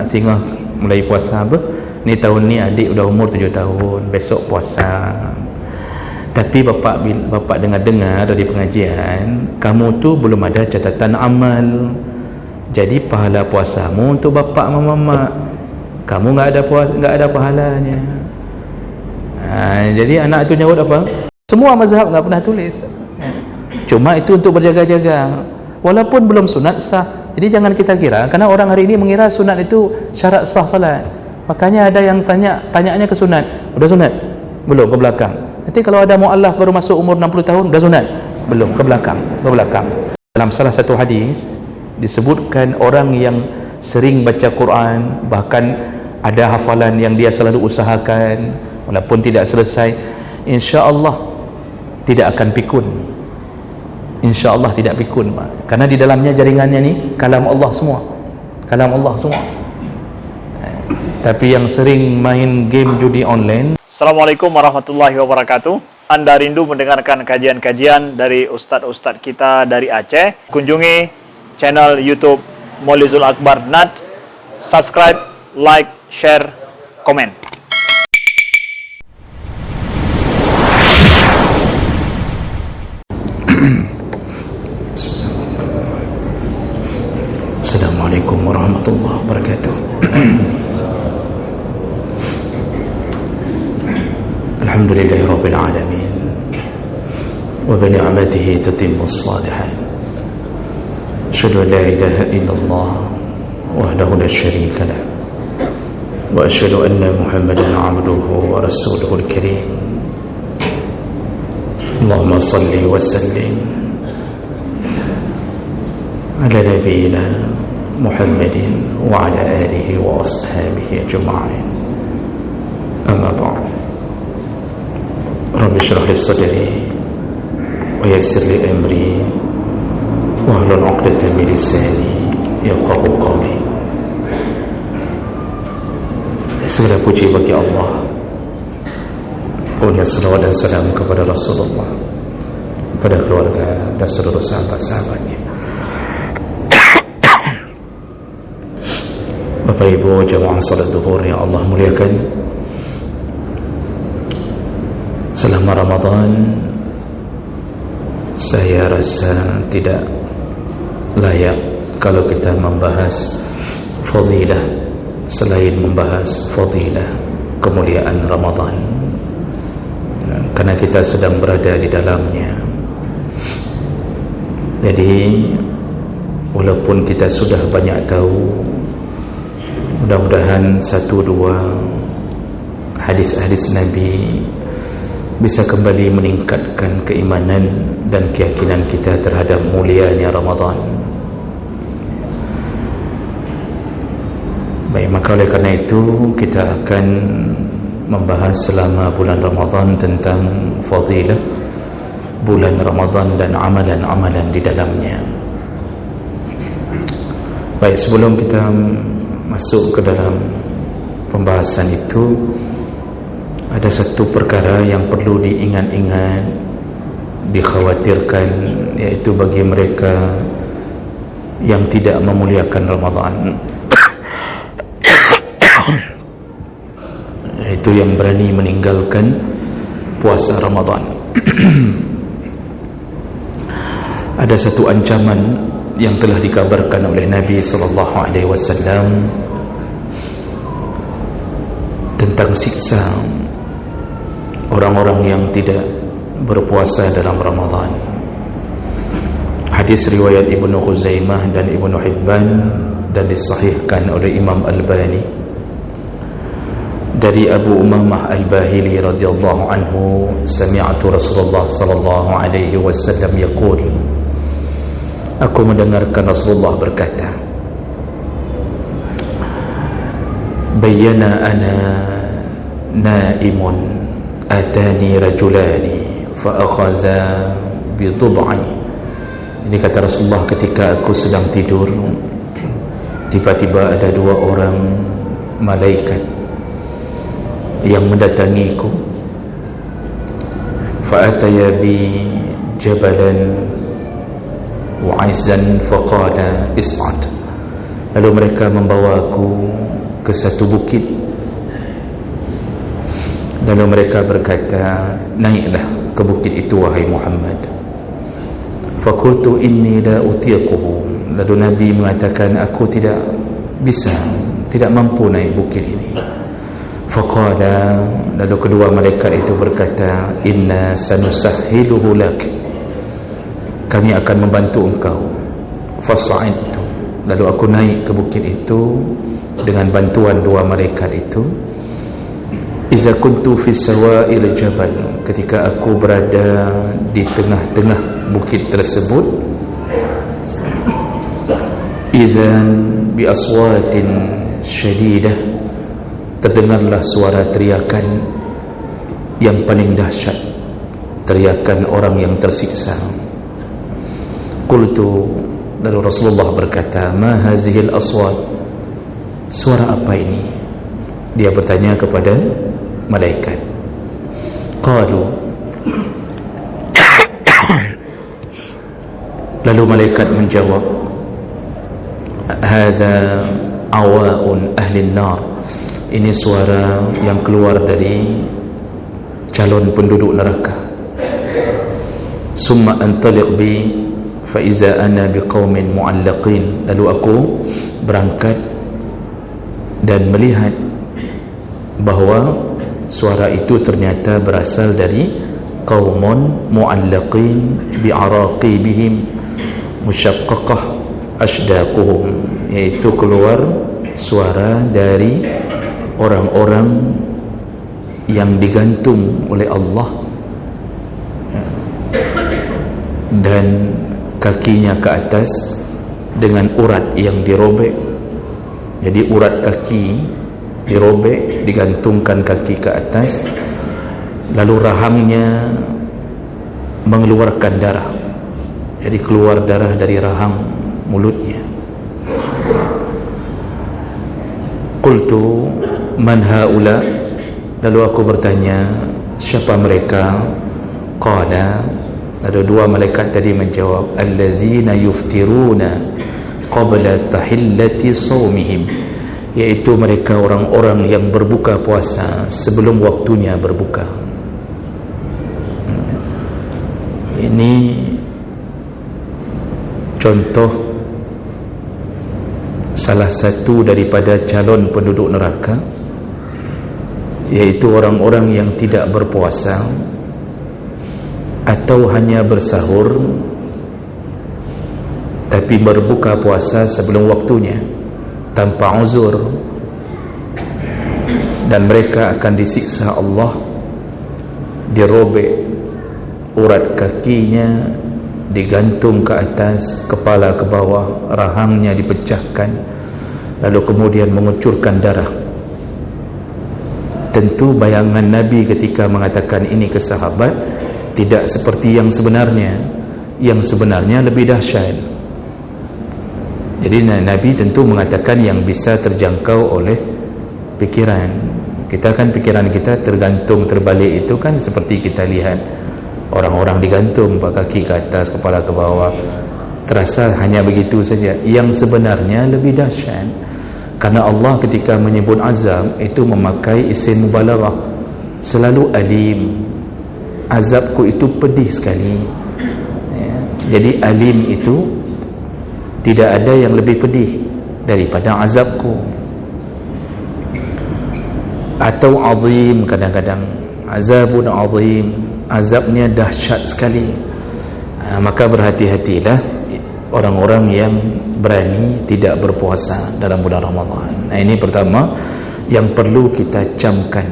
Singah mulai puasa apa? Ni tahun ni adik udah umur 7 tahun, besok puasa. Tapi bapak dengar dari pengajian, kamu tu belum ada catatan amal. Jadi pahala puasamu untuk bapak sama mak. Kamu enggak ada pahalanya. Jadi anak tu nyawut apa? Semua mazhab enggak pernah tulis. Cuma itu untuk berjaga-jaga. Walaupun belum sunat sah. Jadi jangan kita kira, karena orang hari ini mengira sunat itu syarat sah salat. Makanya ada yang tanyanya ke sunat. Udah sunat? Belum, ke belakang. Nanti kalau ada mu'allaf baru masuk umur 60 tahun, udah sunat? Belum, ke belakang. Dalam salah satu hadis disebutkan orang yang sering baca Quran, bahkan ada hafalan yang dia selalu usahakan, walaupun tidak selesai, insya-Allah tidak akan pikun. InsyaAllah tidak pikun, karena di dalamnya jaringannya ni kalam Allah semua. Tapi yang sering main game judi online. Assalamualaikum warahmatullahi wabarakatuh. Anda rindu mendengarkan kajian-kajian dari ustadz-ustadz kita dari Aceh? Kunjungi channel YouTube Maulizul Akbar NAT. Subscribe, like, share, komen. Assalamualaikum warahmatullahi wabarakatuh. Alhamdulillahi rabbil alamin, wa bi ni'matihi tatimmus shalihat. Asyhadu an la ilaha illallah wahdahu la syarika lah, wa asyhadu anna Muhammadan 'abduhu wa rasuluhul karim. Allahumma salli wa sallim ala nabiyyina Muhammadin wa ala alihi wa ashabihi ajma'in. Amma ba'd. Rabbi shrah li sadri wa yassir li amri wa hlul 'uqdatam min lisani yafqahu qawli. Segala puji bagi Allah, punya salawat dan salam kepada Rasulullah, kepada keluarga dan seluruh sahabat-sahabatnya. Bapak Ibu jamaah salat zuhur yang Allah muliakan, selama Ramadan saya rasa tidak layak kalau kita membahas fadilah selain membahas fadilah kemuliaan Ramadan, karena kita sedang berada di dalamnya. Jadi walaupun kita sudah banyak tahu, mudah-mudahan 1-2 hadis-hadis Nabi bisa kembali meningkatkan keimanan dan keyakinan kita terhadap mulianya Ramadan. Baik, maka oleh karena itu kita akan membahas selama bulan Ramadan tentang fadilah bulan Ramadan dan amalan-amalan di dalamnya. Baik, sebelum kita masuk ke dalam pembahasan itu, ada satu perkara yang perlu diingat-ingat, dikhawatirkan, yaitu bagi mereka yang tidak memuliakan Ramadan, yaitu yang berani meninggalkan puasa Ramadan. Ada satu ancaman yang telah dikabarkan oleh Nabi SAW tentang siksa orang-orang yang tidak berpuasa dalam Ramadan. Hadis riwayat Ibnu Khuzaimah dan Ibnu Hibban dan disahihkan oleh Imam Albani dari Abu Umamah Al-Bahili radhiyallahu anhu, sami'tu Rasulullah sallallahu alaihi wasallam yaqul, aku mendengarkan Rasulullah berkata, bayyana ana naimun atani rajulani fa akhaza bi tud'i. Ini kata Rasulullah, ketika aku sedang tidur, tiba-tiba ada 2 orang malaikat yang mendatangiku. Fa ataya bi jabalan wa'izan faqala is'ad. Lalu mereka membawa aku ke satu bukit. Lalu mereka berkata, naiklah ke bukit itu wahai Muhammad. Fakultu inni la utiquhu. Lalu Nabi mengatakan, aku tidak bisa, tidak mampu naik bukit ini. Faqala, lalu kedua malaikat itu berkata, inna sanusahhiluhu lak, kami akan membantu engkau. Fasa'idtu, lalu aku naik ke bukit itu dengan bantuan dua malaikat itu. Iza kuntu fi sawa'il jabal, ketika aku berada di tengah-tengah bukit tersebut. Izan bi aswatin syadidah, terdengarlah suara teriakan yang paling dahsyat, teriakan orang yang tersiksa. Qultu, lalu Rasulullah berkata, ma hazihil aswat, suara apa ini? Dia bertanya kepada malaikat. Qalu, lalu malaikat menjawab, hadza awa'un ahli nar, ini suara yang keluar dari calon penduduk neraka. Summa antaliq bi fa iza ana biqaumin mu'allaqin, lalu aku berangkat dan melihat bahawa suara itu ternyata berasal dari qaumun mu'allaqin bi'araqibihim musyaqqaqah ashdaquhum, yaitu keluar suara dari orang-orang yang digantung oleh Allah dan kakinya ke atas dengan urat yang dirobek. Jadi urat kaki dirobek, digantungkan kaki ke atas, lalu rahangnya mengeluarkan darah. Jadi keluar darah dari rahang mulutnya. Qultu man haula, lalu aku bertanya, siapa mereka? Qala, ada dua malaikat tadi menjawab, allazina yuftiruna qabla tahillati sawmihim, yaitu mereka orang-orang yang berbuka puasa sebelum waktunya berbuka. Ini contoh salah satu daripada calon penduduk neraka, yaitu orang-orang yang tidak berpuasa atau hanya bersahur tapi berbuka puasa sebelum waktunya tanpa uzur, dan mereka akan disiksa Allah, dirobek urat kakinya, digantung ke atas, kepala ke bawah, rahangnya dipecahkan, lalu kemudian mengucurkan darah. Tentu bayangan Nabi ketika mengatakan ini ke sahabat tidak seperti yang sebenarnya. Yang sebenarnya lebih dahsyat. Jadi Nabi tentu mengatakan yang bisa terjangkau oleh pikiran. Kita kan pikiran kita tergantung, terbalik, itu kan seperti kita lihat orang-orang digantung, kaki ke atas, kepala ke bawah, terasa hanya begitu saja. Yang sebenarnya lebih dahsyat, karena Allah ketika menyebut azab itu memakai isim mubalaghah, selalu alim. Azabku itu pedih sekali, ya. Jadi alim itu tidak ada yang lebih pedih daripada azabku. Atau azim, kadang-kadang azabun azim, azabnya dahsyat sekali. Maka berhati-hatilah orang-orang yang berani tidak berpuasa dalam bulan Ramadan. Ini pertama yang perlu kita camkan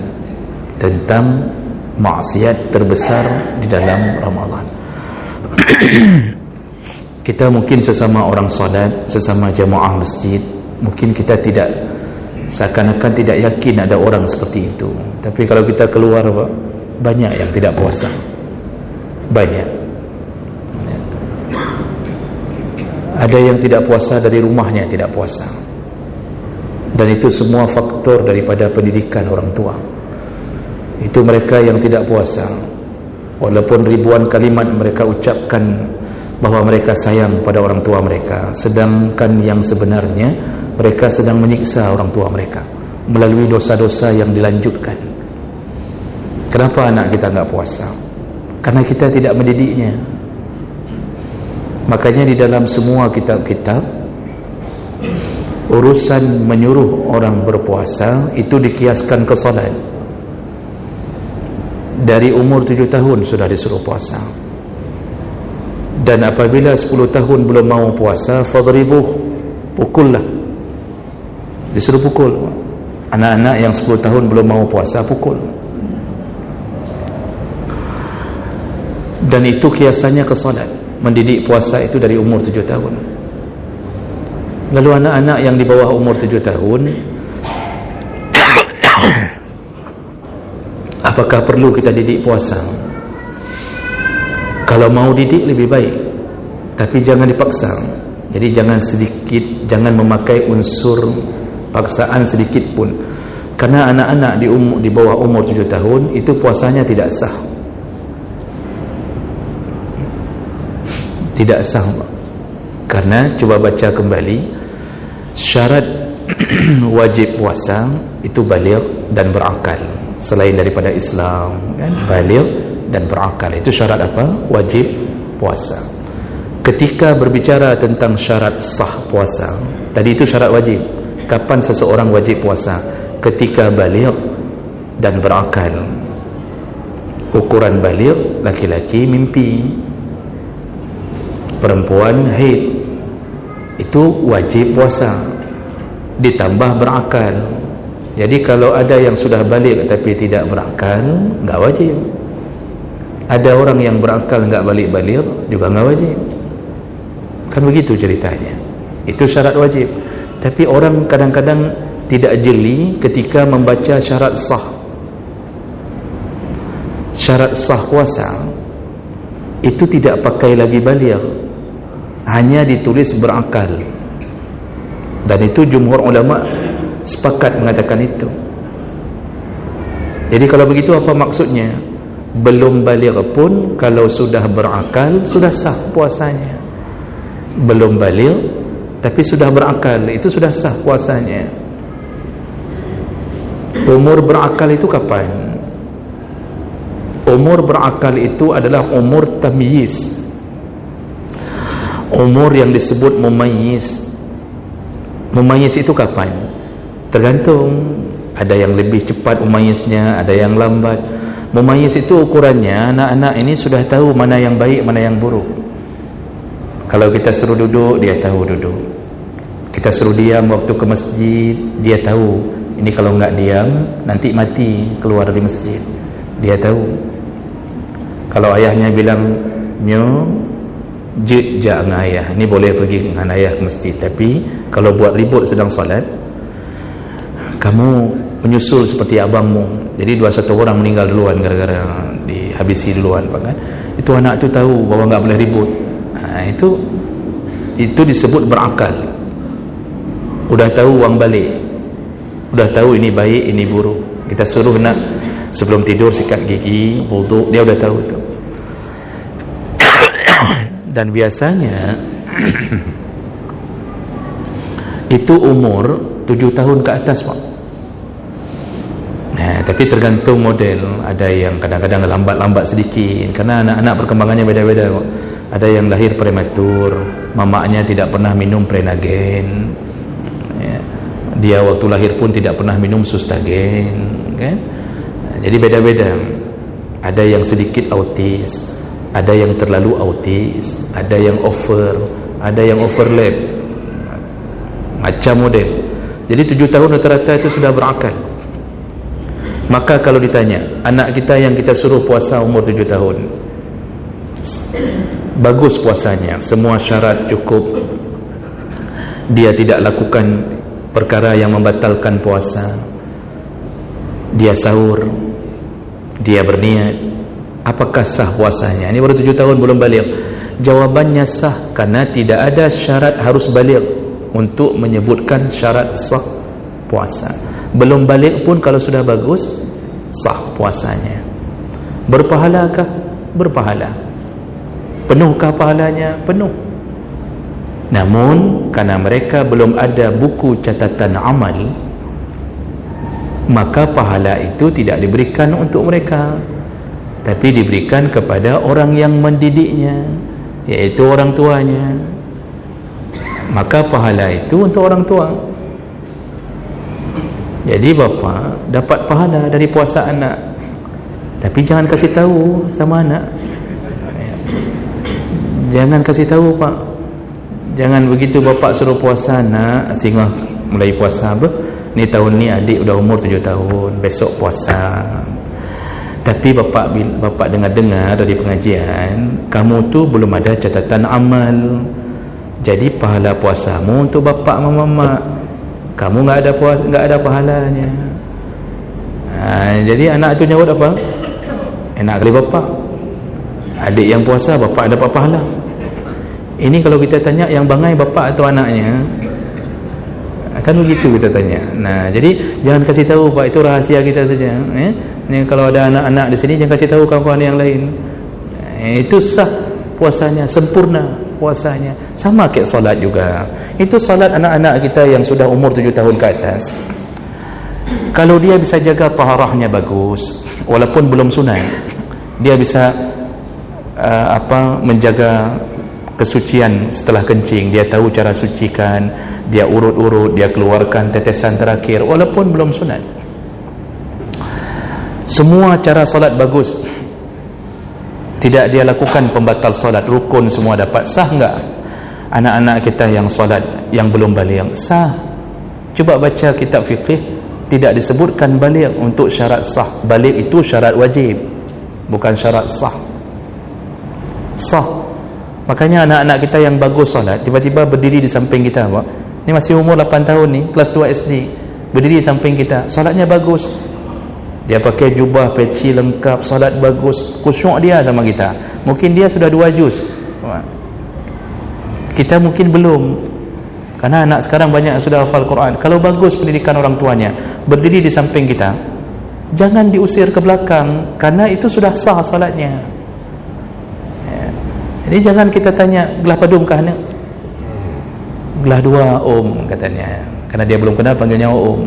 tentang maksiat terbesar di dalam Ramadan. Kita mungkin sesama orang salat, sesama jamaah masjid, mungkin kita tidak, seakan-akan tidak yakin ada orang seperti itu. Tapi kalau kita keluar, banyak yang tidak puasa, banyak. Ada yang tidak puasa dari rumahnya, tidak puasa, dan itu semua faktor daripada pendidikan orang tua. Itu mereka yang tidak puasa, walaupun ribuan kalimat mereka ucapkan bahawa mereka sayang pada orang tua mereka, sedangkan yang sebenarnya mereka sedang menyiksa orang tua mereka. melalui dosa-dosa yang dilanjutkan. Kenapa anak kita enggak puasa? Karena kita tidak mendidiknya. Makanya di dalam semua kitab-kitab, urusan menyuruh orang berpuasa itu dikiaskan ke salat. Dari umur 7 tahun sudah disuruh puasa. Dan apabila 10 tahun belum mau puasa, fadribuh, pukullah. Disuruh pukul. Anak-anak yang 10 tahun belum mau puasa, pukul. Dan itu kiasannya ke salat. Mendidik puasa itu dari umur 7 tahun. Lalu anak-anak yang di bawah umur 7 tahun, apakah perlu kita didik puasa? Kalau mau didik lebih baik, tapi jangan dipaksa. Jadi jangan memakai unsur paksaan sedikit pun. Karena anak-anak di bawah umur 7 tahun itu puasanya tidak sah. Tidak sah. Karena coba baca kembali, syarat wajib puasa itu baligh dan berakal. Selain daripada Islam, kan, baligh dan berakal itu syarat apa? Wajib puasa. Ketika berbicara tentang syarat sah puasa, tadi itu syarat wajib. Kapan seseorang wajib puasa? Ketika baligh dan berakal. Ukuran baligh, laki-laki mimpi, perempuan haid, itu wajib puasa, ditambah berakal. Jadi kalau ada yang sudah balik tapi tidak berakal, enggak wajib. Ada orang yang berakal enggak balik-balik juga enggak wajib. Kan begitu ceritanya. Itu syarat wajib. Tapi orang kadang-kadang tidak jeli ketika membaca syarat sah. Syarat sah puasa itu tidak pakai lagi balik, hanya ditulis berakal. Dan itu jumhur ulama sepakat mengatakan itu. Jadi kalau begitu apa maksudnya? Belum baligh pun kalau sudah berakal sudah sah puasanya. Belum baligh tapi sudah berakal, itu sudah sah puasanya. Umur berakal itu kapan? Umur berakal itu adalah umur tamyiz, umur yang disebut mumayyiz. Mumayyiz itu kapan? Tergantung, ada yang lebih cepat mumayyiznya, ada yang lambat. Mumayyiz itu ukurannya anak-anak ini sudah tahu mana yang baik, mana yang buruk. Kalau kita suruh duduk, dia tahu duduk. Kita suruh diam waktu ke masjid, dia tahu ini kalau enggak diam nanti mati keluar dari masjid. Dia tahu. Kalau ayahnya bilang nyo jejak dengan ayah, ini boleh pergi dengan ayah ke masjid. Tapi kalau buat ribut sedang solat, kamu menyusul seperti abangmu. Jadi 21 orang meninggal duluan gara-gara dihabisi duluan, kan? Itu anak tu tahu bahawa enggak boleh ribut. Itu disebut berakal. Udah tahu uang balik, udah tahu ini baik, ini buruk. Kita suruh nak sebelum tidur sikat gigi, wudu, dia udah tahu itu. Dan biasanya itu umur 7 tahun ke atas, Pak. Nah, tapi tergantung model. Ada yang kadang-kadang lambat-lambat sedikit, karena anak-anak perkembangannya beda-beda, Pak. Ada yang lahir prematur, mamaknya tidak pernah minum Prenagen, ya. Dia waktu lahir pun tidak pernah minum Sustagen, kan? Jadi beda-beda. Ada yang sedikit autis, ada yang terlalu autis, ada yang over, ada yang overlap, macam model. Jadi 7 tahun rata-rata itu sudah berakal. Maka kalau ditanya, anak kita yang kita suruh puasa umur 7 tahun, bagus puasanya, semua syarat cukup, dia tidak lakukan perkara yang membatalkan puasa, dia sahur, dia berniat, apakah sah puasanya? Ini baru 7 tahun belum baligh. Jawabannya sah, karena tidak ada syarat harus baligh untuk menyebutkan syarat sah puasa. Belum baligh pun kalau sudah bagus, sah puasanya. Berpahalakah? Berpahala. Penuhkah pahalanya? Penuh. Namun karena mereka belum ada buku catatan amal, maka pahala itu tidak diberikan untuk mereka, tapi diberikan kepada orang yang mendidiknya, yaitu orang tuanya. Maka pahala itu untuk orang tua. Jadi bapa dapat pahala dari puasa anak, tapi jangan kasih tahu sama anak. Jangan kasih tahu pak. Jangan begitu bapak suruh puasa anak, sehingga mulai puasa apa? Ni tahun ni adik udah umur 7 tahun, besok puasa. Tapi bapak dengar dari pengajian, kamu tu belum ada catatan amal. Jadi pahala puasamu untuk bapak sama mama. Kamu enggak ada pahalanya. Jadi anak tu nyawut apa? Enak kali bapak. Adik yang puasa, bapak dapat pahala. Ini kalau kita tanya yang bangai bapak atau anaknya, kan begitu kita tanya. Nah, jadi jangan kasih tahu pak, itu rahasia kita saja. Ini kalau ada anak-anak di sini jangan kasih tahu kawan-kawan yang lain. Itu sah puasanya, sempurna puasanya. Sama kayak solat juga. Itu solat anak-anak kita yang sudah umur 7 tahun ke atas. Kalau dia bisa jaga taharahnya bagus, walaupun belum sunat, dia bisa menjaga kesucian setelah kencing, dia tahu cara sucikan, dia urut-urut, dia keluarkan tetesan terakhir walaupun belum sunat. Semua cara solat bagus, tidak dia lakukan pembatal solat, rukun semua dapat. Sah enggak anak-anak kita yang solat yang belum baligh? Sah. Coba baca kitab fiqh, tidak disebutkan baligh untuk syarat sah. Baligh itu syarat wajib, bukan syarat sah. Sah. Makanya anak-anak kita yang bagus solat tiba-tiba berdiri di samping kita, Pak. Ini masih umur 8 tahun ni, kelas 2 SD, berdiri di samping kita, solatnya bagus. Dia pakai jubah, peci lengkap, solat bagus, khusyuk dia sama kita. Mungkin dia sudah 2 juz. Kita mungkin belum. Karena anak sekarang banyak yang sudah hafal Quran. Kalau bagus pendidikan orang tuanya, berdiri di samping kita, jangan diusir ke belakang, karena itu sudah sah solatnya. Jadi jangan kita tanya, gelah padum kah anak? Gelah 2 katanya, karena dia belum kenal panggilnya om.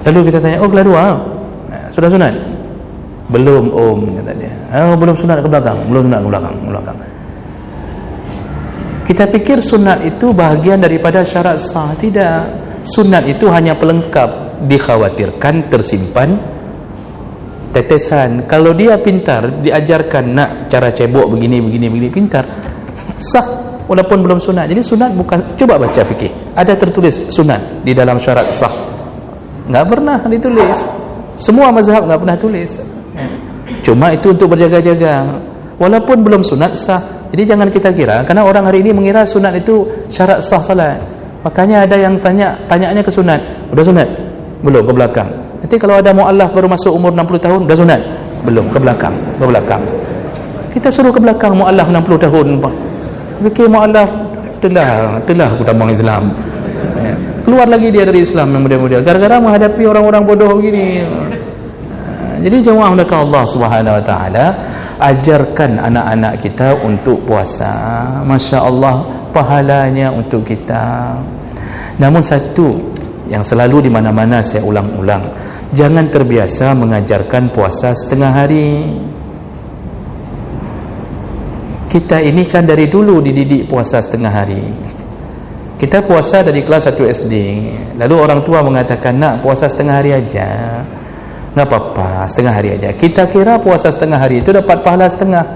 Lalu kita tanya, gelah 2? Sudah sunat? Belum kata dia. Belum sunat ke belakang? Belum sunat ke belakang. Kita pikir sunat itu bahagian daripada syarat sah. Tidak. Sunat itu hanya pelengkap, dikhawatirkan tersimpan tetesan. Kalau dia pintar, diajarkan nak cara cebok begini pintar, sah walaupun belum sunat. Jadi sunat bukan, coba baca fikih, ada tertulis sunat di dalam syarat sah? Enggak pernah ditulis. Semua mazhab enggak pernah tulis. Cuma itu untuk berjaga-jaga, walaupun belum sunat sah. Jadi jangan kita kira, karena orang hari ini mengira sunat itu syarat sah salat. Makanya ada yang tanyanya ke sunat, udah sunat? Belum, ke belakang. Nanti kalau ada mu'allaf baru masuk umur 60 tahun, dah sunat? Belum, ke belakang. Kita suruh ke belakang mu'allaf 60 tahun, Pak. Fikir mu'allaf telah utama Islam. Keluar lagi dia dari Islam yang model-model, gara-gara menghadapi orang-orang bodoh begini. Jadi jemaah mendekati Allah Subhanahu wa taala, ajarkan anak-anak kita untuk puasa. Masya Allah, pahalanya untuk kita. Namun satu yang selalu di mana-mana saya ulang-ulang, jangan terbiasa mengajarkan puasa setengah hari. Kita ini kan dari dulu dididik puasa setengah hari. Kita puasa dari kelas 1 SD, lalu orang tua mengatakan, nak puasa setengah hari aja, nggak apa-apa, setengah hari aja. Kita kira puasa setengah hari itu dapat pahala setengah.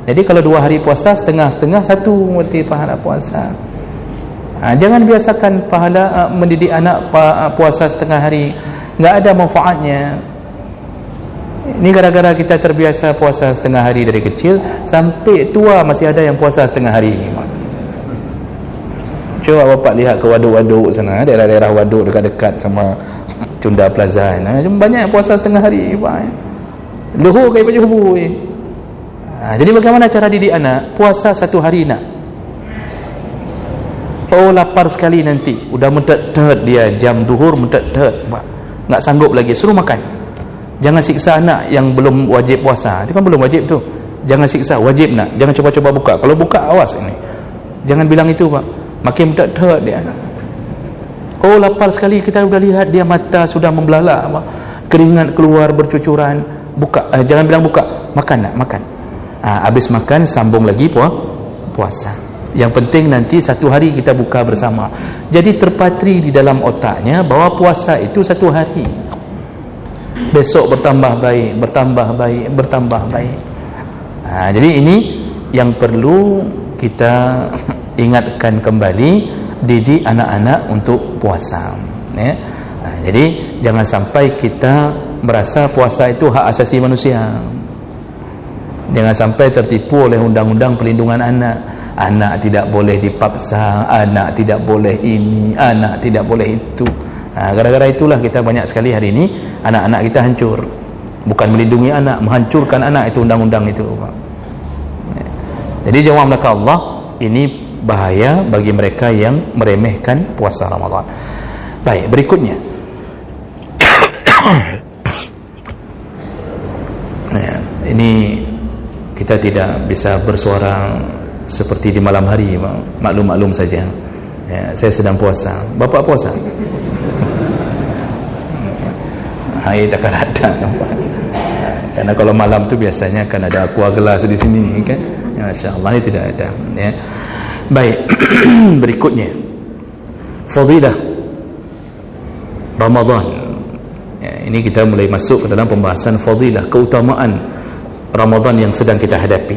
Jadi kalau 2 hari puasa, setengah-setengah, 1 berarti pahala puasa. Jangan biasakan pahala mendidik anak puasa setengah hari, nggak ada manfaatnya. Ini gara-gara kita terbiasa puasa setengah hari dari kecil sampai tua masih ada yang puasa setengah hari. Coba bapak lihat ke waduk-waduk sana, daerah-daerah waduk dekat-dekat sama Cunda Plaza, banyak yang puasa setengah hari, Pak. Luhur kayak baju hubu. Jadi bagaimana cara didik anak? Puasa 1 hari nak. Lapar sekali nanti, udah mentet-tet dia, jam duhur mentet-tet, nggak sanggup lagi, suruh makan. Jangan siksa anak yang belum wajib puasa. Itu kan belum wajib tu. Jangan siksa, wajib nak. Jangan coba-coba buka. Kalau buka, awas ini. Jangan bilang itu, Pak. Makin mentet-tet dia. Oh, lapar sekali, kita sudah lihat dia mata sudah membelalak, keringat keluar bercucuran. Buka, jangan bilang buka, makan nak, makan. Habis makan sambung lagi puasa. Yang penting nanti satu hari kita buka bersama. Jadi terpatri di dalam otaknya bahawa puasa itu satu hari. Besok bertambah baik, bertambah baik, bertambah baik. Jadi ini yang perlu kita ingatkan kembali, didik anak-anak untuk puasa, ya. Jadi jangan sampai kita merasa puasa itu hak asasi manusia. Jangan sampai tertipu oleh undang-undang perlindungan anak. Anak tidak boleh dipaksa, anak tidak boleh ini, anak tidak boleh itu. Gara-gara itulah kita banyak sekali hari ini anak-anak kita hancur. Bukan melindungi anak, menghancurkan anak, itu undang-undang itu. Jadi jawab belaka Allah, ini bahaya bagi mereka yang meremehkan puasa Ramadan. Baik, berikutnya. Ini kita tidak bisa bersuara seperti di malam hari, maklum-maklum saja. Saya sedang puasa. Bapak puasa? Air takkan ada. Karena kalau malam tu biasanya akan ada aqua gelas di sini, kan? Ya, Masya Allah, ini tidak ada. Ya. Baik, berikutnya fadilah Ramadan. Ini kita mulai masuk ke dalam pembahasan fadilah, keutamaan Ramadan yang sedang kita hadapi.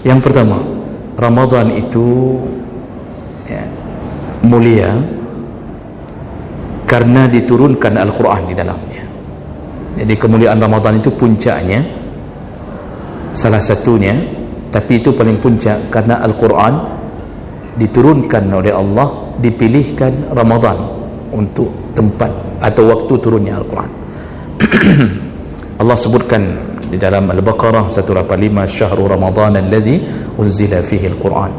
Yang pertama, Ramadan itu mulia karena diturunkan Al-Quran di dalamnya. Jadi kemuliaan Ramadan itu puncaknya, salah satunya, tapi itu paling puncak karena Al-Quran diturunkan oleh Allah, dipilihkan Ramadan untuk tempat atau waktu turunnya Al-Quran. Allah sebutkan di dalam Al-Baqarah 185, Syahrul Ramadan alladzi unzila fihi Al-Quran.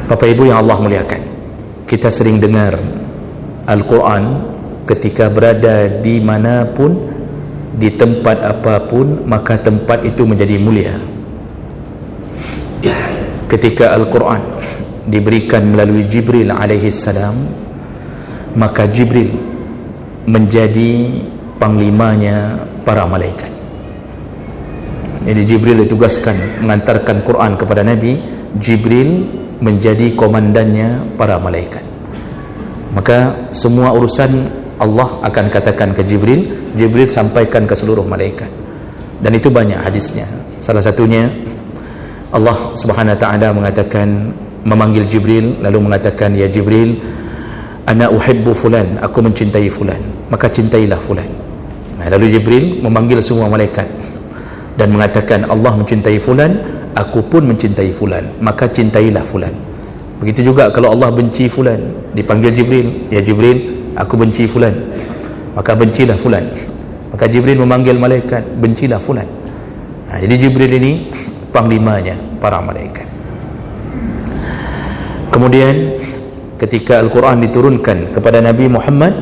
Bapak Ibu yang Allah muliakan, kita sering dengar Al-Quran ketika berada di manapun, di tempat apapun, maka tempat itu menjadi mulia. Ketika Al-Quran diberikan melalui Jibril alaihi salam, maka Jibril menjadi panglimanya para malaikat. Jadi Jibril ditugaskan mengantarkan Quran kepada Nabi, Jibril menjadi komandannya para malaikat. Maka semua urusan Allah akan katakan ke Jibril, Jibril sampaikan ke seluruh malaikat. Dan itu banyak hadisnya. Salah satunya Allah Subhanahu wa taala mengatakan, memanggil Jibril lalu mengatakan, ya Jibril, ana uhibbu fulan, aku mencintai fulan, maka cintailah fulan. Lalu Jibril memanggil semua malaikat dan mengatakan, Allah mencintai fulan, aku pun mencintai fulan, maka cintailah fulan. Begitu juga kalau Allah benci fulan, dipanggil Jibril, ya Jibril, aku benci fulan, maka bencilah fulan. Maka Jibril memanggil malaikat, bencilah fulan. Jadi Jibril ini panglimanya para malaikat. Kemudian ketika Al-Quran diturunkan kepada Nabi Muhammad,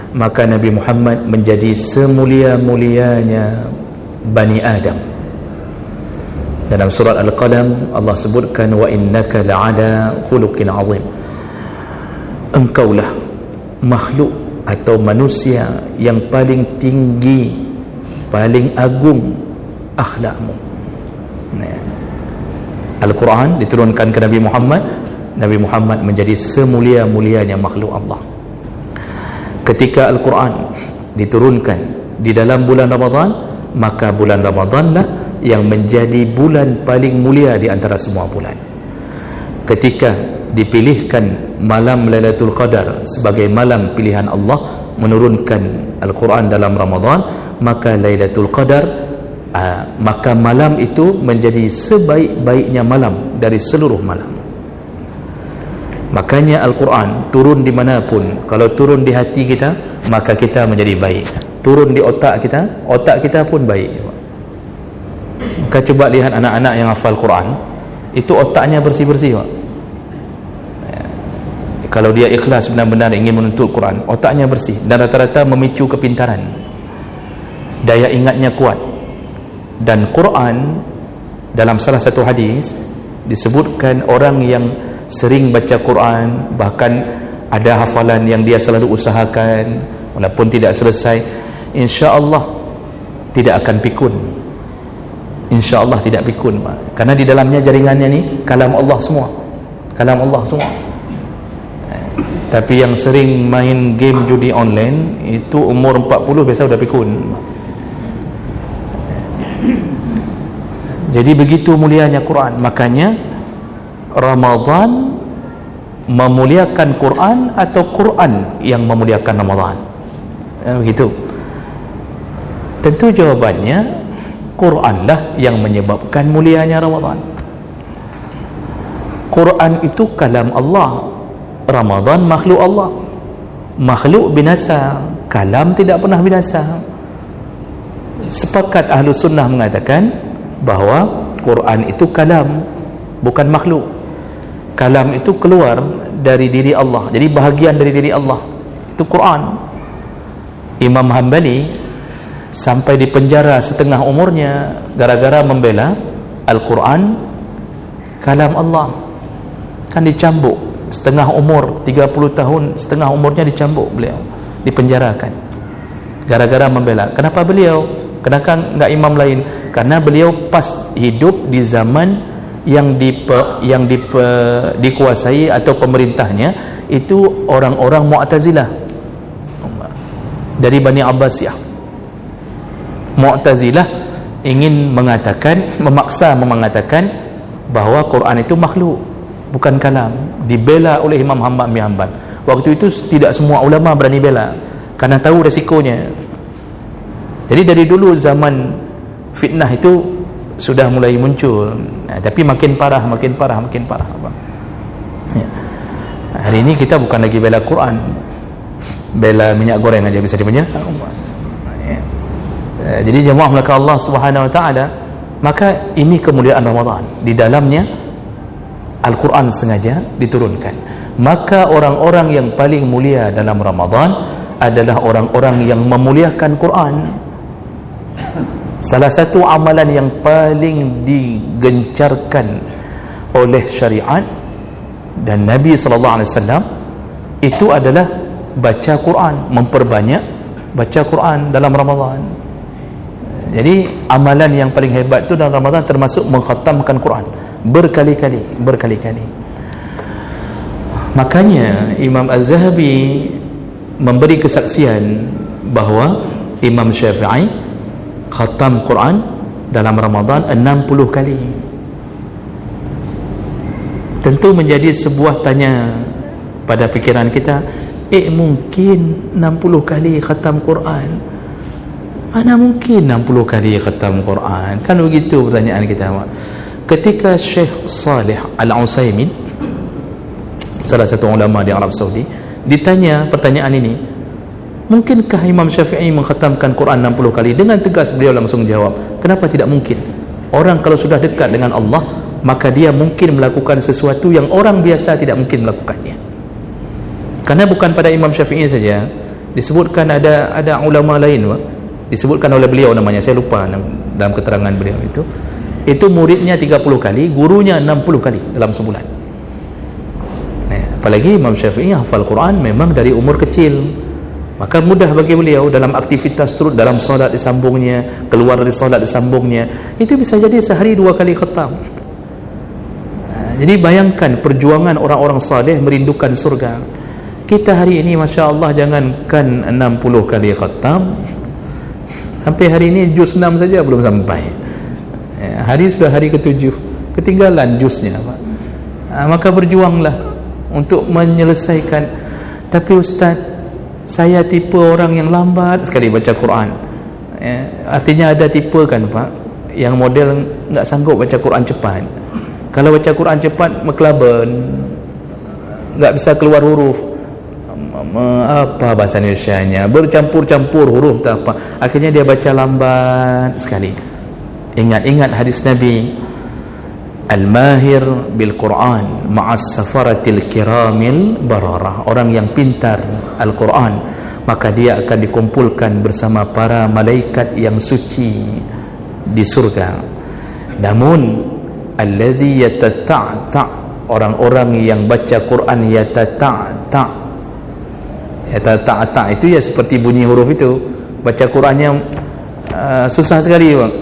maka Nabi Muhammad menjadi semulia-mulianya Bani Adam. Dalam surat Al-Qalam Allah sebutkan, wa innaka la'ala khuluqin azim, engkaulah makhluk atau manusia yang paling tinggi, paling agung akhlakmu. Al-Quran diturunkan ke Nabi Muhammad, Nabi Muhammad menjadi semulia-mulianya makhluk Allah. Ketika Al-Quran diturunkan di dalam bulan Ramadan, maka bulan Ramadanlah yang menjadi bulan paling mulia di antara semua bulan. Ketika dipilihkan malam Lailatul Qadar sebagai malam pilihan Allah menurunkan Al-Quran dalam Ramadan, maka Lailatul Qadar, maka malam itu menjadi sebaik-baiknya malam dari seluruh malam. Makanya Al-Quran turun dimanapun, kalau turun di hati kita, maka kita menjadi baik. Turun di otak kita pun baik. Maka coba lihat anak-anak yang hafal Quran, itu otaknya bersih-bersih, Pak. Kalau dia ikhlas benar-benar ingin menuntut Quran, otaknya bersih dan rata-rata memicu kepintaran, daya ingatnya kuat. Dan Quran dalam salah satu hadis disebutkan orang yang sering baca Quran, bahkan ada hafalan yang dia selalu usahakan walaupun tidak selesai, insya-Allah tidak akan pikun. Insya-Allah tidak pikun, karena di dalamnya jaringannya ni kalam Allah semua. Kalam Allah semua. Tapi yang sering main game judi online itu umur 40 biasa sudah pikun. Jadi begitu mulianya Quran. Makanya Ramadan memuliakan Quran atau Quran yang memuliakan Ramadan? Begitu. Tentu jawabannya Quranlah yang menyebabkan mulianya Ramadan. Quran itu kalam Allah, Ramadan makhluk Allah. Makhluk binasa, kalam tidak pernah binasa. Sepakat ahlu sunnah mengatakan bahawa Quran itu kalam, bukan makhluk. Kalam itu keluar dari diri Allah, jadi bahagian dari diri Allah. Itu Quran. Imam Hanbali sampai di penjara setengah umurnya gara-gara membela Al-Quran kalam Allah. Kan dicambuk setengah umur, 30 tahun setengah umurnya dicambuk beliau, dipenjarakan gara-gara membela. Kenapa beliau? Kenapa enggak imam lain? Karena beliau pas hidup di zaman yang dikuasai atau pemerintahnya itu orang-orang Mu'tazilah dari Bani Abbasiyah. Mu'tazilah ingin memaksa mengatakan bahawa Quran itu makhluk, bukan kalam. Dibela oleh Imam Ahmad bin Hanbal. Waktu itu tidak semua ulama berani bela karena tahu resikonya. Jadi dari dulu zaman fitnah itu sudah mulai muncul, tapi makin parah. Ya. Hari ini kita bukan lagi bela Quran, bela minyak goreng aja bisa dipunya. Ya. Jadi jemaah melaka Allah Subhanahu Wa Taala, maka ini kemuliaan Ramadan. Di dalamnya Al-Quran sengaja diturunkan. Maka orang-orang yang paling mulia dalam Ramadan adalah orang-orang yang memuliakan Quran. Salah satu amalan yang paling digencarkan oleh syariat dan Nabi SAW itu adalah baca Quran, memperbanyak baca Quran dalam Ramadan. Jadi amalan yang paling hebat itu dalam Ramadan termasuk mengkhatamkan Quran berkali-kali. Makanya Imam Az-Zahabi memberi kesaksian bahawa Imam Syafi'i khatam Quran dalam Ramadan 60 kali. Tentu menjadi sebuah tanya pada fikiran kita, mungkin 60 kali khatam Quran? Mana mungkin 60 kali khatam Quran? Kan begitu pertanyaan kita. Ketika Syekh Salih Al-Utsaimin, salah satu ulama di Arab Saudi, ditanya pertanyaan ini, mungkinkah Imam Syafi'i mengkhatamkan Quran 60 kali? Dengan tegas beliau langsung jawab, kenapa tidak mungkin? Orang kalau sudah dekat dengan Allah, maka dia mungkin melakukan sesuatu yang orang biasa tidak mungkin melakukannya. Karena bukan pada Imam Syafi'i saja, disebutkan ada ulama lain, disebutkan oleh beliau namanya, saya lupa dalam keterangan beliau itu muridnya 30 kali, gurunya 60 kali dalam sebulan. Apalagi Imam Syafi'i hafal Quran memang dari umur kecil, maka mudah bagi beliau dalam aktivitas turut dalam solat disambungnya, keluar dari solat disambungnya, itu bisa jadi sehari 2 kali khatam. Jadi bayangkan perjuangan orang-orang saleh merindukan surga. Kita hari ini Masya Allah jangankan 60 kali khatam, sampai hari ini juz 6 saja belum sampai. Hari sudah hari ke-7, ketinggalan juznya, Pak. Maka berjuanglah untuk menyelesaikan. Tapi Ustaz, saya tipe orang yang lambat sekali baca Quran. Artinya ada tipe kan Pak, yang model enggak sanggup baca Quran cepat. Kalau baca Quran cepat mekelaben, enggak bisa keluar huruf. Apa bahasa Indonesianya, bercampur-campur huruf tak apa. Akhirnya dia baca lambat sekali. Ingat hadis Nabi, Al-mahir bil Quran ma'as safaratil kiramil bararah. Orang yang pintar Al-Quran, maka dia akan dikumpulkan bersama para malaikat yang suci di surga. Namun allazi yatata'ta, orang-orang yang baca Quran yatata'ta, Ta itu ya seperti bunyi huruf itu. Baca Qurannya susah sekali bang,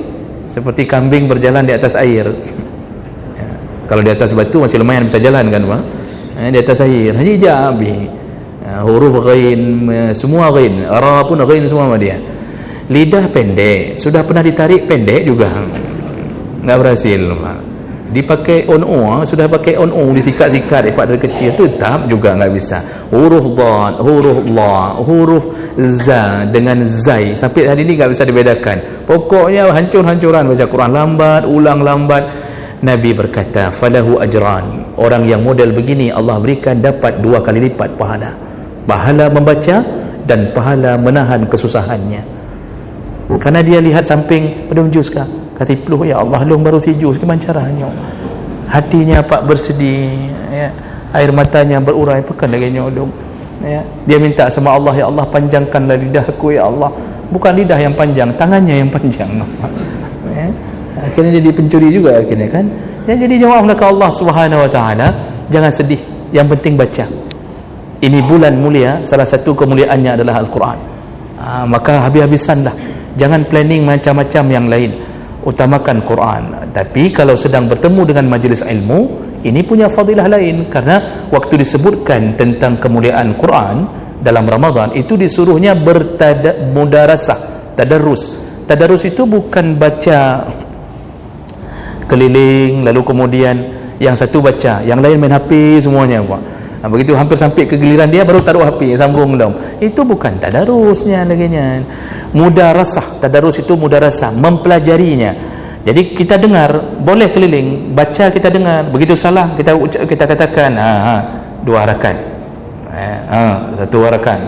seperti kambing berjalan di atas air. Ya, kalau di atas batu masih lumayan bisa jalan kan bang, di atas air hijab, huruf ghain, semua ghain, ra pun ghain semua sama dia. Lidah pendek, sudah pernah ditarik pendek juga nggak berhasil bang. Dipakai on-o, sudah pakai on-o, disikat-sikat dari kecil, tetap juga nggak bisa. Huruf dhad, huruf la, huruf za dengan zai sampai hari ini nggak bisa dibedakan. Pokoknya hancur-hancuran baca Quran, lambat, ulang lambat. Nabi berkata, falahu ajran, orang yang model begini Allah berikan dapat 2 kali lipat pahala. Pahala membaca dan pahala menahan kesusahannya. Karena dia lihat samping pedung jus kah? Kata peluh, ya Allah, long baru si jus, gimana caranya? Hatinya pak bersedih, ya. Air matanya berurai, pekan lagi nyodong. Ya. Dia minta sama Allah, ya Allah, panjangkanlah lidahku, ya Allah. Bukan lidah yang panjang, tangannya yang panjang. Ya. Akhirnya jadi pencuri juga akhirnya kan. Ya, jadi jawablah ke Allah Subhanahu Wa Taala, jangan sedih, yang penting baca. Ini bulan mulia, salah satu kemuliaannya adalah Al-Quran. Maka habis-habisanlah, jangan planning macam-macam yang lain, utamakan Quran. Tapi kalau sedang bertemu dengan majlis ilmu, ini punya fadilah lain, karena waktu disebutkan tentang kemuliaan Quran dalam Ramadan, itu disuruhnya mudarasah, tadarrus. Tadarrus itu bukan baca keliling lalu kemudian yang satu baca, yang lain main HP semuanya Pak. Begitu hampir sampai ke giliran dia baru taruh HP, sambung dong. Itu bukan tadarusnya laginya. Mudarasah, tadarus itu mudarasah, mempelajarinya. Jadi kita dengar, boleh keliling, baca kita dengar. Begitu salah kita katakan, 2 harakan. 1 harakan.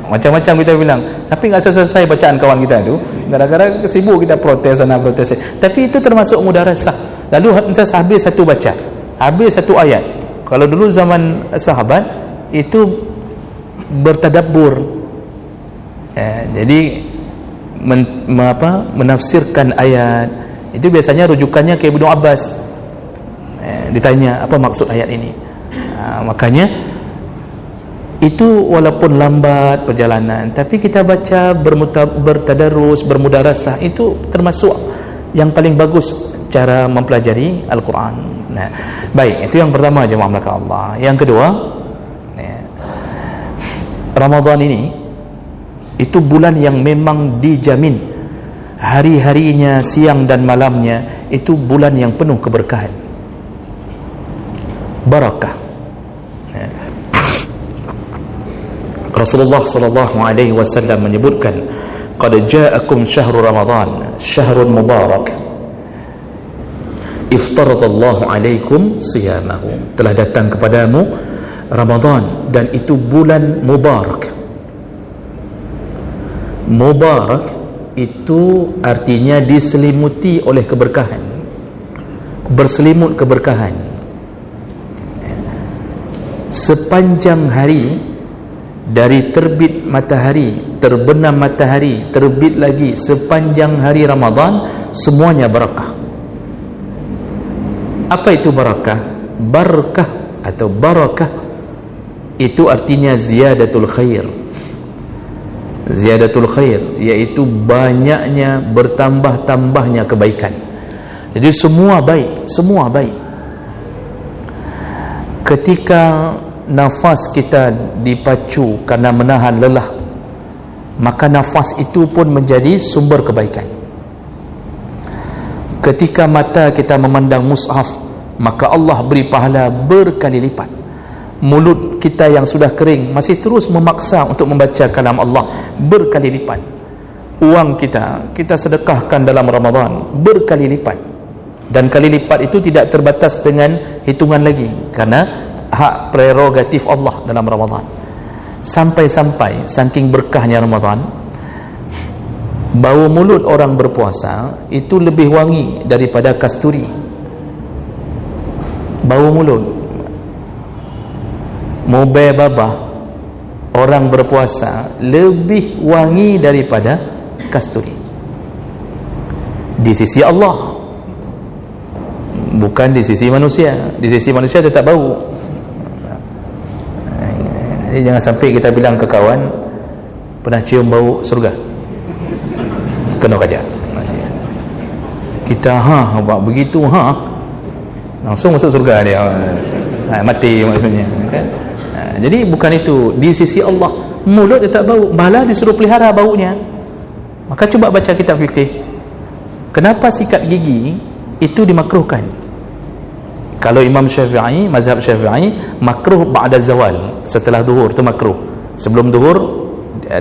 Macam-macam kita bilang. Sampai enggak selesai bacaan kawan kita itu. Gara-gara sibuk kita protes sana protes. Tapi itu termasuk mudarasah. Lalu habis satu baca, habis satu ayat. Kalau dulu zaman sahabat itu bertadabbur, jadi menafsirkan ayat itu biasanya rujukannya ke Ibnu Abbas. Ditanya apa maksud ayat ini, makanya itu walaupun lambat perjalanan, tapi kita baca bertadarus, bermudarasah, itu termasuk yang paling bagus cara mempelajari Al-Quran. Nah, baik, itu yang pertama, jemaah belaka Allah. Yang kedua, Ramadan ini itu bulan yang memang dijamin hari-harinya, siang dan malamnya itu bulan yang penuh keberkahan, barakah. Rasulullah sallallahu alaihi wasallam menyebutkan, qad ja'akum syahrul ramadan syahrun mubarak iftaradallahu alaikum siyamahu, telah datang kepadamu Ramadan dan itu bulan mubarak. Mubarak itu artinya diselimuti oleh keberkahan, berselimut keberkahan. Sepanjang hari, dari terbit matahari, terbenam matahari, terbit lagi, sepanjang hari Ramadan semuanya barakah. Apa itu barakah? Barakah atau barakah itu artinya ziyadatul khair. Ziyadatul khair yaitu banyaknya, bertambah-tambahnya kebaikan. Jadi semua baik, semua baik. Ketika nafas kita dipacu karena menahan lelah, maka nafas itu pun menjadi sumber kebaikan. Ketika mata kita memandang mushaf, maka Allah beri pahala berkali lipat. Mulut kita yang sudah kering masih terus memaksa untuk membaca kalam Allah, berkali lipat. Uang kita sedekahkan dalam Ramadan, berkali lipat. Dan kali lipat itu tidak terbatas dengan hitungan lagi, karena hak prerogatif Allah dalam Ramadan. Sampai-sampai saking berkahnya Ramadan, bau mulut orang berpuasa itu lebih wangi daripada kasturi. Bau mulut mobil babah orang berpuasa lebih wangi daripada kasturi di sisi Allah, bukan di sisi manusia. Di sisi manusia tetap bau. Jadi jangan sampai kita bilang ke kawan, pernah cium bau surga, kena kajar. Kita buat begitu, langsung masuk surga dia, mati maksudnya kan? Jadi bukan itu. Di sisi Allah mulut dia tak bau, malah disuruh pelihara baunya. Maka cuba baca kitab fikih, kenapa sikat gigi itu dimakruhkan. Kalau Imam Syafi'i, mazhab Syafi'i, makruh ba'da zawal, setelah zuhur itu makruh, sebelum zuhur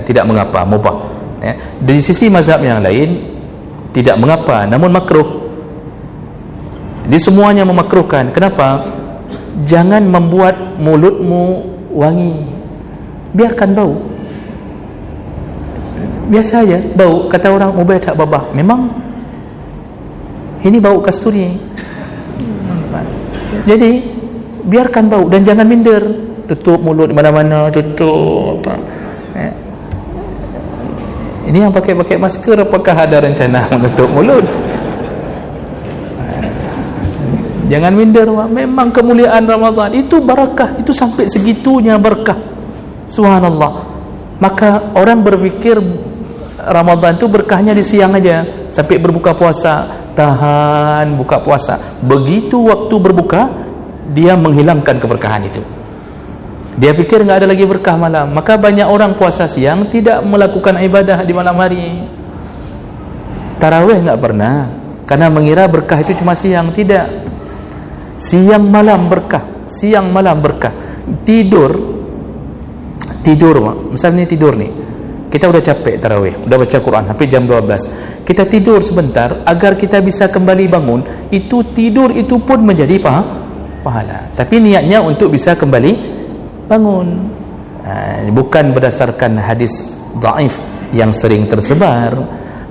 tidak mengapa, mubah ya. Di sisi mazhab yang lain tidak mengapa, namun makruh. Di semuanya memakruhkan. Kenapa? Jangan membuat mulutmu wangi, biarkan bau biasa aja. Bau, kata orang ubay tak babah, memang ini bau kasturi. Jadi biarkan bau dan jangan minder, tutup mulut di mana-mana, tutup apa ya. Ini yang pakai masker, apakah ada rencana menutup mulut? Jangan minder. Memang kemuliaan Ramadan itu barakah, itu sampai segitunya berkah, subhanallah. Maka orang berfikir Ramadan itu berkahnya di siang aja sampai berbuka puasa, tahan buka puasa. Begitu waktu berbuka, dia menghilangkan keberkahan itu. Dia pikir enggak ada lagi berkah malam. Maka banyak orang puasa siang tidak melakukan ibadah di malam hari. Tarawih enggak pernah, karena mengira berkah itu cuma siang. Tidak, siang malam berkah, siang malam berkah. Tidur misalnya tidur nih, kita udah capek tarawih, udah baca Quran sampai jam 12, kita tidur sebentar agar kita bisa kembali bangun. Itu tidur itu pun menjadi pahala, tapi niatnya untuk bisa kembali bangun. Bukan berdasarkan hadis dhaif yang sering tersebar.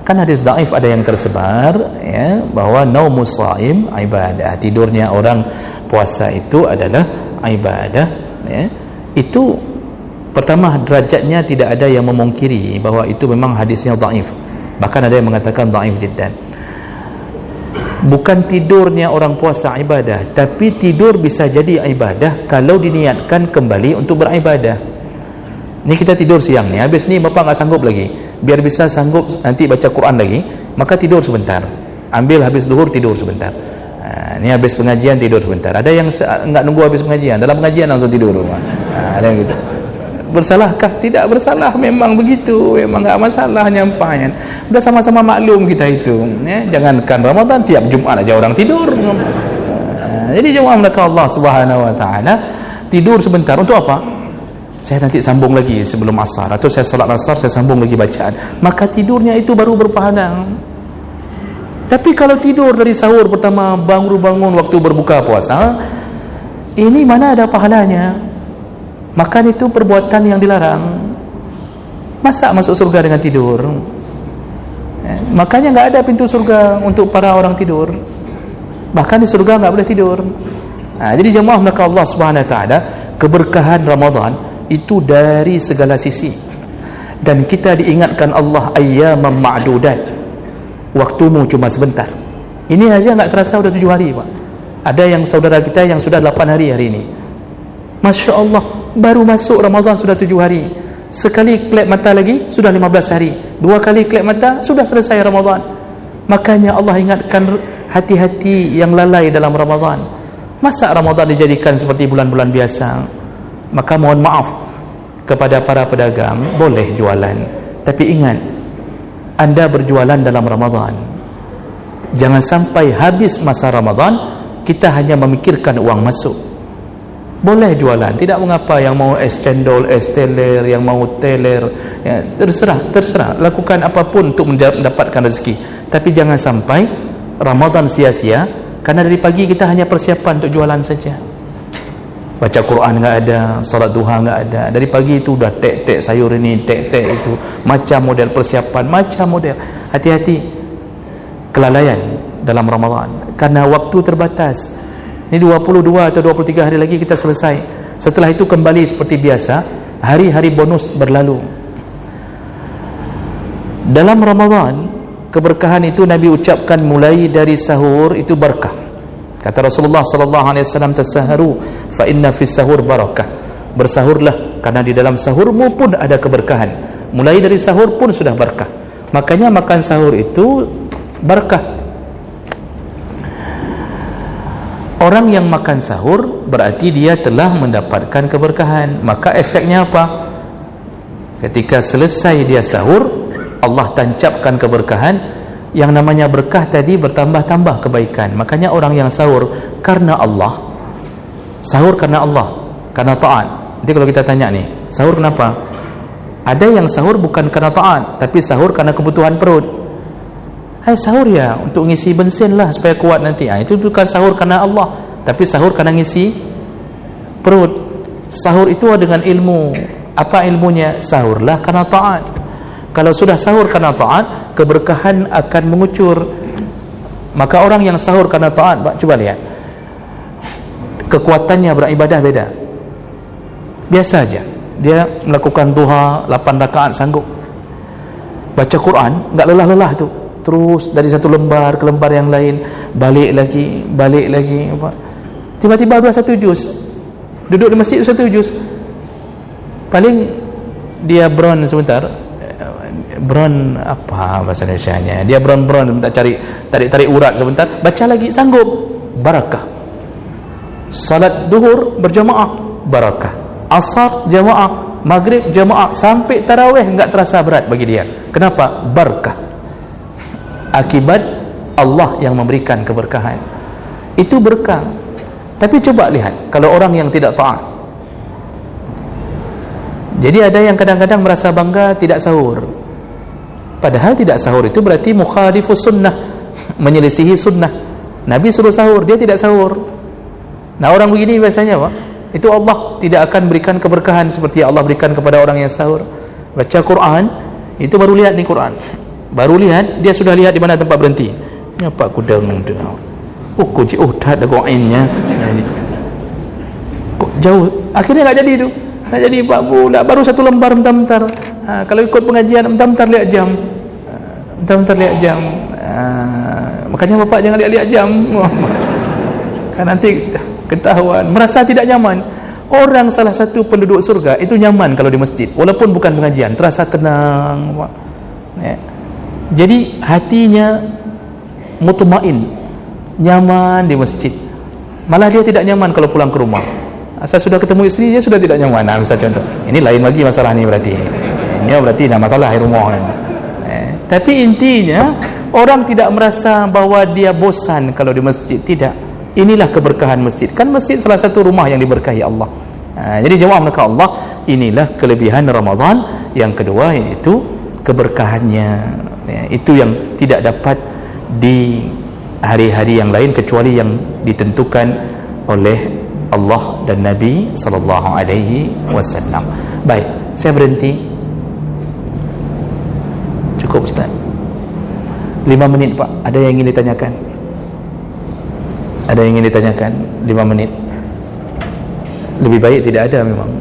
Kan hadis dhaif ada yang tersebar ya, bahwa naumus shaim ibadah, tidurnya orang puasa itu adalah ibadah ya. Itu pertama, derajatnya tidak ada yang memungkiri bahwa itu memang hadisnya dhaif, bahkan ada yang mengatakan dhaif jiddan. Bukan tidurnya orang puasa ibadah, tapi tidur bisa jadi ibadah kalau diniatkan kembali untuk beribadah. Ini kita tidur siang ni, habis ni bapak enggak sanggup lagi, biar bisa sanggup nanti baca Quran lagi, maka tidur sebentar. Ambil habis zuhur tidur sebentar. Ni habis pengajian tidur sebentar. Ada yang enggak nunggu habis pengajian, dalam pengajian langsung tidur. Ada yang gitu. Bersalahkah? Tidak bersalah, memang begitu, memang enggak masalah nyampaian. Sudah sama-sama maklum kita itu ya. Jangankan Ramadan, tiap Jumat aja orang tidur. Jadi jemaah mereka Allah Subhanahu wa taala, tidur sebentar untuk apa? Saya nanti sambung lagi sebelum asar, atau saya salat asar saya sambung lagi bacaan. Maka tidurnya itu baru berpahala. Tapi kalau tidur dari sahur pertama bangun waktu berbuka puasa, ini mana ada pahalanya? Maka itu perbuatan yang dilarang. Masa masuk surga dengan tidur? Makanya enggak ada pintu surga untuk para orang tidur. Bahkan di surga enggak boleh tidur. Jadi jemaah mereka Allah Subhanahu wa taala, keberkahan Ramadan itu dari segala sisi. Dan kita diingatkan Allah ayyaman ma'dudat, waktumu cuma sebentar. Ini aja enggak terasa sudah 7 hari, Pak. Ada yang saudara kita yang sudah 8 hari ini. Masya Allah, baru masuk Ramadan sudah 7 hari. Sekali kelip mata lagi sudah 15 hari. 2 kali kelip mata sudah selesai Ramadan. Makanya Allah ingatkan hati-hati yang lalai dalam Ramadan. Masa Ramadan dijadikan seperti bulan-bulan biasa? Maka mohon maaf kepada para pedagang, boleh jualan, tapi ingat, anda berjualan dalam Ramadan. Jangan sampai habis masa Ramadan kita hanya memikirkan uang masuk. Boleh jualan, tidak mengapa. Yang mau es cendol, es teler, yang mau teler ya, terserah, lakukan apapun untuk mendapatkan rezeki. Tapi jangan sampai Ramadan sia-sia, karena dari pagi kita hanya persiapan untuk jualan saja. Baca Quran enggak ada, salat duha enggak ada. Dari pagi itu dah tek-tek sayur ini, tek-tek itu, macam model persiapan, macam model. Hati-hati kelalaian dalam Ramadan, karena waktu terbatas. Ini 22 atau 23 hari lagi kita selesai. Setelah itu kembali seperti biasa, hari-hari bonus berlalu. Dalam Ramadan, keberkahan itu Nabi ucapkan mulai dari sahur itu berkah. Kata Rasulullah sallallahu alaihi wasallam, tasaharu fa inna fis sahur barakah. Bersahurlah karena di dalam sahurmu pun ada keberkahan. Mulai dari sahur pun sudah berkah. Makanya makan sahur itu berkah. Orang yang makan sahur berarti dia telah mendapatkan keberkahan. Maka efeknya apa? Ketika selesai dia sahur, Allah tancapkan keberkahan. Yang namanya berkah tadi bertambah-tambah kebaikan. Makanya orang yang sahur karena Allah, sahur karena Allah, karena taat. Nanti kalau kita tanya nih, sahur kenapa? Ada yang sahur bukan karena taat, tapi sahur karena kebutuhan perut. Hai, sahur ya untuk ngisi bensin lah supaya kuat nanti. Itu bukan sahur karena Allah, tapi sahur karena ngisi perut. Sahur itu dengan ilmu. Apa ilmunya? Sahurlah karena taat. Kalau sudah sahur karena taat, keberkahan akan mengucur. Maka orang yang sahur karena taat, coba lihat, kekuatannya beribadah beda. Biasa aja dia melakukan duha 8 rakaat sanggup. Baca Quran enggak lelah-lelah tu, terus dari satu lembar ke lembar yang lain, balik lagi tiba-tiba 21 juz, duduk di masjid 21 juz. Paling dia bron sebentar, bron apa bahasa Indonesianya, dia bron minta tarik urat sebentar, baca lagi sanggup, barakah. Salat duhur berjamaah, barakah. Asar jamaah, maghrib jamaah, sampai tarawih enggak terasa berat bagi dia. Kenapa? Barakah. Akibat Allah yang memberikan keberkahan. Itu berkah. Tapi coba lihat kalau orang yang tidak taat. Jadi ada yang kadang-kadang merasa bangga tidak sahur. Padahal tidak sahur itu berarti mukhalifus sunnah, menyelisihi sunnah. Nabi suruh sahur, dia tidak sahur. Nah, orang begini biasanya Pak, itu Allah tidak akan berikan keberkahan seperti Allah berikan kepada orang yang sahur. Baca Quran, itu baru lihat nih Quran, baru lihat, dia sudah lihat di mana tempat berhenti. Ini apa kuda dengar. Tak ada goinnya. Kok jauh, akhirnya enggak jadi itu. Enggak jadi Pak pula, baru satu lembar bentar-bentar. Kalau ikut pengajian bentar-bentar lihat jam. Makanya Bapak jangan lihat jam. Kan nanti ketahuan, merasa tidak nyaman. Orang salah satu penduduk surga itu nyaman kalau di masjid, walaupun bukan pengajian, terasa tenang Pak. Ya. Jadi hatinya mutmain, nyaman di masjid. Malah dia tidak nyaman kalau pulang ke rumah. Asal sudah ketemu istri, dia sudah tidak nyaman. Nah, misal contoh, ini lain lagi masalah ni berarti. Ini berarti ada masalah di rumah kan. Tapi intinya orang tidak merasa bahwa dia bosan kalau di masjid. Tidak. Inilah keberkahan masjid. Kan masjid salah satu rumah yang diberkahi Allah. Jadi jemaah mereka Allah, inilah kelebihan Ramadan. Yang kedua yaitu keberkahannya. Itu yang tidak dapat di hari-hari yang lain kecuali yang ditentukan oleh Allah dan Nabi sallallahu alaihi wasallam. Baik, saya berhenti. Cukup Ustaz. 5 menit Pak. Ada yang ingin ditanyakan? Ada yang ingin ditanyakan? 5 menit. Lebih baik tidak ada memang.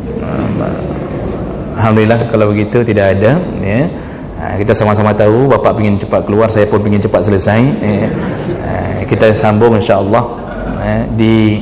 Alhamdulillah kalau begitu tidak ada, ya. Kita sama-sama tahu Bapak ingin cepat keluar, saya pun ingin cepat selesai. Kita sambung insya-Allah di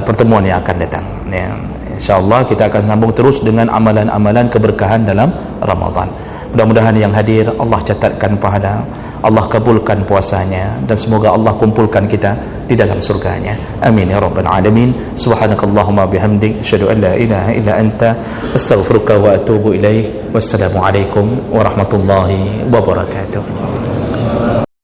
pertemuan yang akan datang, ya. InsyaAllah kita akan sambung terus dengan amalan-amalan keberkahan dalam Ramadan. Mudah-mudahan yang hadir Allah catatkan pahala, Allah kabulkan puasanya, dan semoga Allah kumpulkan kita di dalam surganya. Amin ya rabbal alamin. Subhanakallahumma bihamdik, asyhadu an la ilaha illa anta, astaghfiruka wa atubu ilaik. Wassalamualaikum warahmatullahi wabarakatuh.